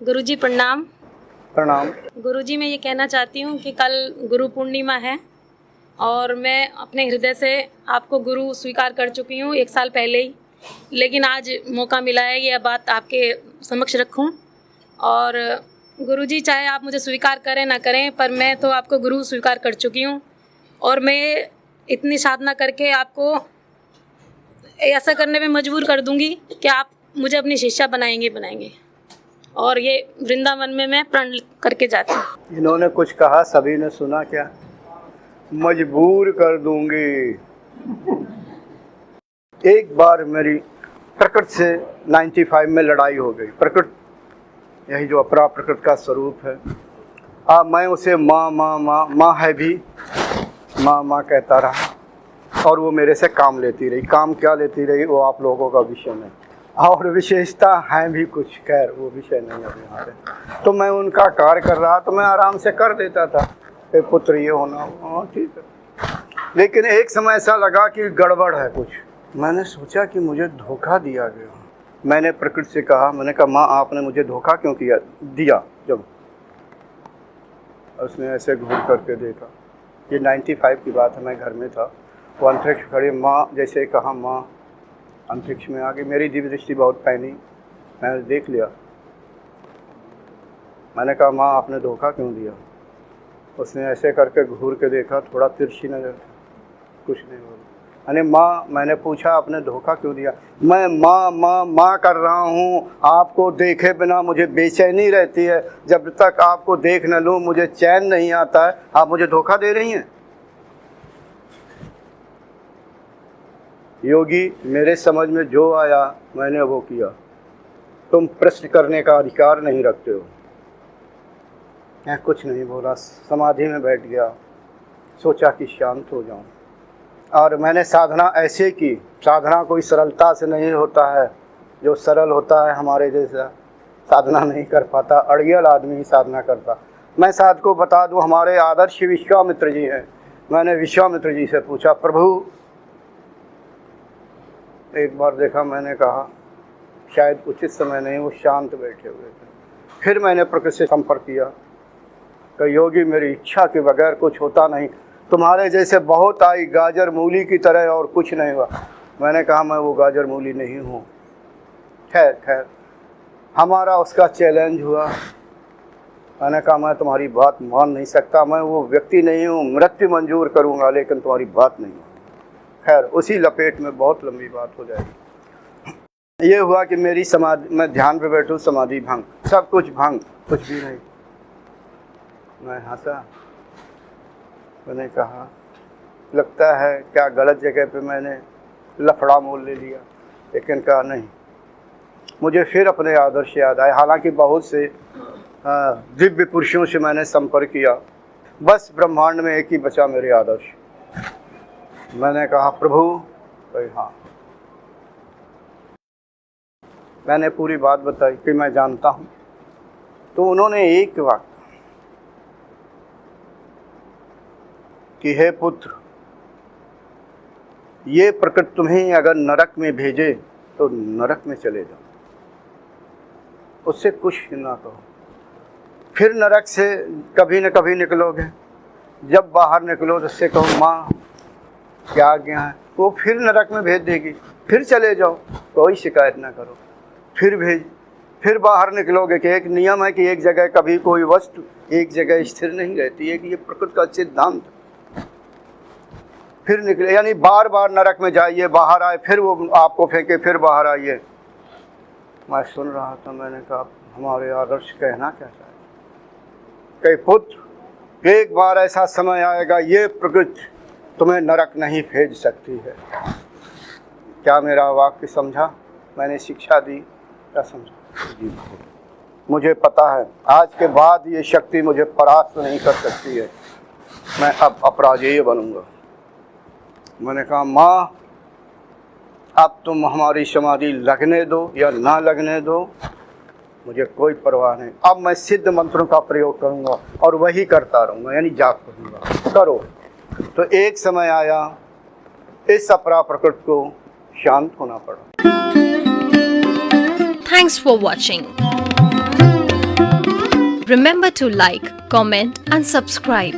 गुरुजी प्रणाम। प्रणाम। गुरुजी, मैं ये कहना चाहती हूँ कि कल गुरु पूर्णिमा है और मैं अपने हृदय से आपको गुरु स्वीकार कर चुकी हूँ 1 साल पहले ही, लेकिन आज मौका मिला है यह बात आपके समक्ष रखूँ। और गुरुजी, चाहे आप मुझे स्वीकार करें ना करें, पर मैं तो आपको गुरु स्वीकार कर चुकी हूँ और मैं इतनी साधना करके आपको ऐसा करने पे मजबूर कर दूँगी कि आप मुझे अपनी शिष्या बनाएंगे। और ये वृंदावन में मैं प्रण करके जाती हूँ। इन्होंने कुछ कहा, सभी ने सुना क्या? मजबूर कर दूंगी। एक बार मेरी प्रकृति से 95 में लड़ाई हो गई। प्रकृति, यही जो अपरा प्रकृति का स्वरूप है, मैं उसे माँ है भी, माँ कहता रहा और वो मेरे से काम लेती रही। काम क्या लेती रही वो आप लोगों का विषय नहीं, और विशेषता है भी कुछ, खैर वो विषय नहीं है यहाँ पे। तो मैं उनका कार्य कर रहा तो मैं आराम से कर देता था कि पुत्र ये होना, हाँ ठीक है। लेकिन एक समय ऐसा लगा कि गड़बड़ है कुछ। मैंने सोचा कि मुझे धोखा दिया गया। मैंने प्रकृति से कहा, मैंने कहा माँ आपने मुझे धोखा क्यों दिया? जब उसने ऐसे घूर करके देखा, ये 95 की बात है, मैं घर में था, वो अंतरिक्ष खड़ी माँ जैसे कहा, माँ अंतरिक्ष में आ गई। मेरी दिव्य दृष्टि बहुत पैनी, मैंने देख लिया। मैंने कहा माँ आपने धोखा क्यों दिया? उसने ऐसे करके घूर के देखा, थोड़ा तिरछी नजर, कुछ नहीं बोला। अरे माँ, मैंने पूछा आपने धोखा क्यों दिया? मैं माँ कर रहा हूँ, आपको देखे बिना मुझे बेचैनी रहती है, जब तक आपको देख न लूँ मुझे चैन नहीं आता है, आप मुझे धोखा दे रही हैं। योगी, मेरे समझ में जो आया मैंने वो किया, तुम प्रश्न करने का अधिकार नहीं रखते हो। मैं कुछ नहीं बोला, समाधि में बैठ गया, सोचा कि शांत हो जाऊं। और मैंने साधना ऐसे की, साधना कोई सरलता से नहीं होता है, जो सरल होता है हमारे जैसा साधना नहीं कर पाता, अड़ियल आदमी ही साधना करता। मैं साध को बता दूं, हमारे आदर्श विश्वामित्र जी हैं। मैंने विश्वामित्र जी से पूछा, प्रभु, एक बार देखा, मैंने कहा शायद उचित समय नहीं, वो शांत बैठे हुए थे। फिर मैंने प्रकृति से संपर्क किया कि योगी मेरी इच्छा के बगैर कुछ होता नहीं, तुम्हारे जैसे बहुत आई गाजर मूली की तरह और कुछ नहीं हुआ। मैंने कहा मैं वो गाजर मूली नहीं हूँ। खैर हमारा उसका चैलेंज हुआ। मैंने कहा मैं तुम्हारी बात मान नहीं सकता, मैं वो व्यक्ति नहीं हूँ, मृत्यु मंजूर करूँगा लेकिन तुम्हारी बात नहीं। खैर उसी लपेट में बहुत लंबी बात हो जाएगी। ये हुआ कि मेरी समाधि, मैं ध्यान पे बैठूं, समाधि भंग, सब कुछ भंग, कुछ भी नहीं। मैं हंसा, मैंने कहा लगता है क्या गलत जगह पे मैंने लफड़ा मोल ले लिया, लेकिन कहा नहीं। मुझे फिर अपने आदर्श याद आए। हालांकि बहुत से दिव्य पुरुषों से मैंने संपर्क किया, बस ब्रह्मांड में एक ही बचा, मेरे आदर्श। मैंने कहा प्रभु, हाँ। मैंने पूरी बात बताई कि मैं जानता हूँ। तो उन्होंने एक वाक्य कि हे पुत्र, ये प्रकृति तुम्हें अगर नरक में भेजे तो नरक में चले जाओ, उससे कुछ ना कहो। फिर नरक से कभी न कभी निकलोगे, जब बाहर निकलो तो उससे कहो माँ क्या आज्ञा है, वो फिर नरक में भेज देगी, फिर चले जाओ, कोई शिकायत ना करो। फिर बाहर निकलोगे कि एक नियम है कि एक जगह कभी कोई वस्तु एक जगह स्थिर नहीं रहती है, कि ये प्रकृति का सिद्धांत। फिर निकले, यानी बार बार नरक में जाइए, बाहर आए, फिर वो आपको फेंके, फिर बाहर आइए। मैं सुन रहा था, मैंने कहा हमारे आदर्श कहना क्या चाहे कि पुत्र, एक बार ऐसा समय आएगा, ये प्रकृति तुम्हें नरक नहीं भेज सकती है। क्या मेरा वाक्य समझा? मैंने शिक्षा दी, क्या समझा? मुझे पता है आज के बाद ये शक्ति मुझे परास्त नहीं कर सकती है। मैं अब अपराजेय बनूंगा। मैंने कहा माँ अब तुम हमारी समाधि लगने दो या ना लगने दो, मुझे कोई परवाह नहीं, अब मैं सिद्ध मंत्रों का प्रयोग करूँगा और वही करता रहूँगा, यानी जाप करूँगा। करो। तो एक समय आया, इस अपरा प्रकृति को शांत होना पड़ा। Thanks for watching. Remember to like, comment and subscribe.